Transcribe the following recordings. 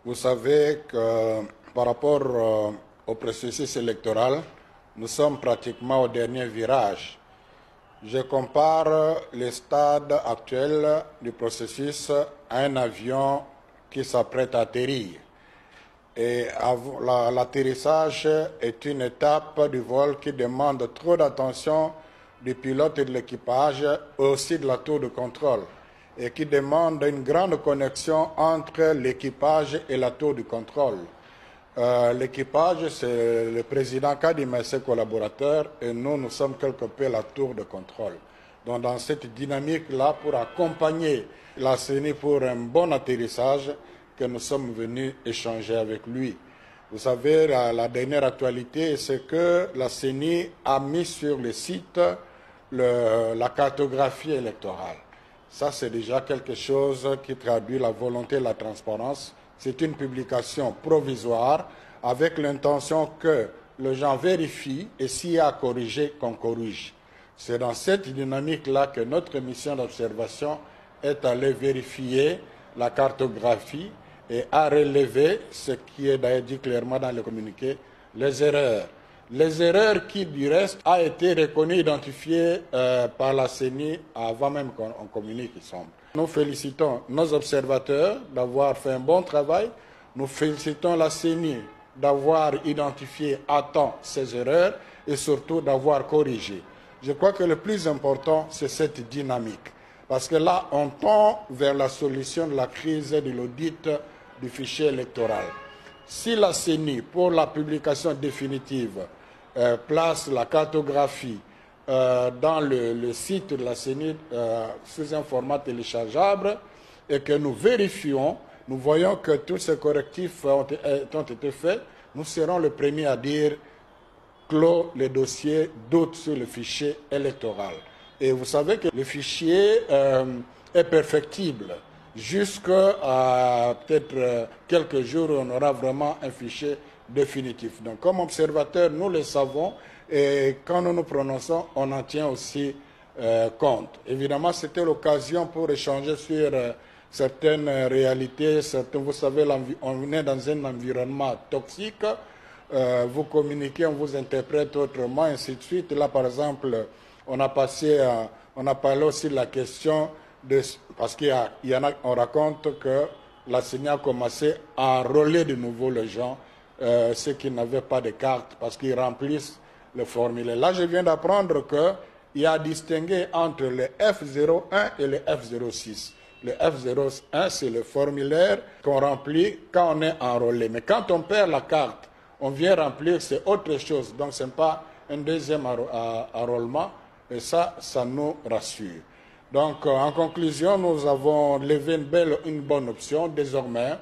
Vous savez que par rapport au processus électoral, nous sommes pratiquement au dernier virage. Je compare le stade actuel du processus à un avion qui s'apprête à atterrir. Et l'atterrissage est une étape du vol qui demande trop d'attention du pilote et de l'équipage, et aussi de la tour de contrôle, et qui demande une grande connexion entre l'équipage et la tour de contrôle. L'équipage, c'est le président Kadim et ses collaborateurs, et nous sommes quelque peu la tour de contrôle. Donc dans cette dynamique-là, pour accompagner la CENI pour un bon atterrissage, que nous sommes venus échanger avec lui. Vous savez, la dernière actualité, c'est que la CENI a mis sur le site la cartographie électorale. Ça, c'est déjà quelque chose qui traduit la volonté de la transparence. C'est une publication provisoire avec l'intention que les gens vérifient et s'il y a à corriger, qu'on corrige. C'est dans cette dynamique-là que notre mission d'observation est allée vérifier la cartographie et a relevé, ce qui est d'ailleurs dit clairement dans le communiqué, les erreurs. Les erreurs qui, du reste, a été reconnues, identifiées par la CENI avant même qu'on communique, il semble. Nous félicitons nos observateurs d'avoir fait un bon travail. Nous félicitons la CENI d'avoir identifié à temps ces erreurs et surtout d'avoir corrigé. Je crois que le plus important, c'est cette dynamique. Parce que là, on tend vers la solution de la crise de l'audit du fichier électoral. Si la CENI, pour la publication définitive, place la cartographie dans le site de la CENI sous un format téléchargeable et que nous vérifions, nous voyons que tous ces correctifs ont été faits, nous serons les premiers à dire clos les dossiers, doute sur le fichier électoral. Et vous savez que le fichier est perfectible. Jusqu'à peut-être quelques jours, on aura vraiment un fichier définitif. Donc, comme observateur, nous le savons et quand nous nous prononçons, on en tient aussi compte. Évidemment, c'était l'occasion pour échanger sur certaines réalités. Vous savez, on est dans un environnement toxique. Vous communiquez, on vous interprète autrement, ainsi de suite. Là, par exemple, on a parlé aussi de la question parce qu'il y en a, on raconte que la CENI a commencé à enrôler de nouveau les gens, ceux qui n'avaient pas de carte, parce qu'ils remplissent le formulaire. Là, je viens d'apprendre qu'il y a distingué entre le F01 et le F06. Le F01, c'est le formulaire qu'on remplit quand on est enrôlé. Mais quand on perd la carte, on vient remplir, c'est autre chose. Donc, ce n'est pas un deuxième enrôlement. Et ça nous rassure. Donc, en conclusion, nous avons levé une bonne option. Désormais,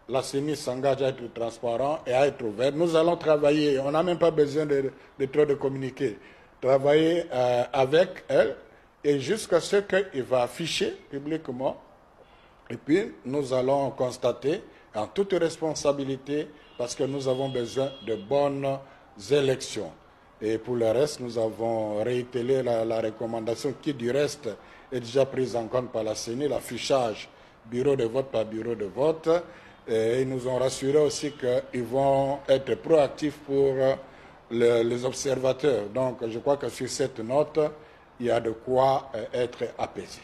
la CENI s'engage à être transparent et à être ouvert. Nous allons travailler, on n'a même pas besoin de trop de communiquer, travailler avec elle et jusqu'à ce qu'il va afficher publiquement. Et puis, nous allons constater en toute responsabilité, parce que nous avons besoin de bonnes élections. Et pour le reste, nous avons réitéré la recommandation qui, du reste, est déjà prise en compte par la CENI, l'affichage bureau de vote par bureau de vote. Et ils nous ont rassuré aussi qu'ils vont être proactifs pour les observateurs. Donc, je crois que sur cette note, il y a de quoi être apaisé.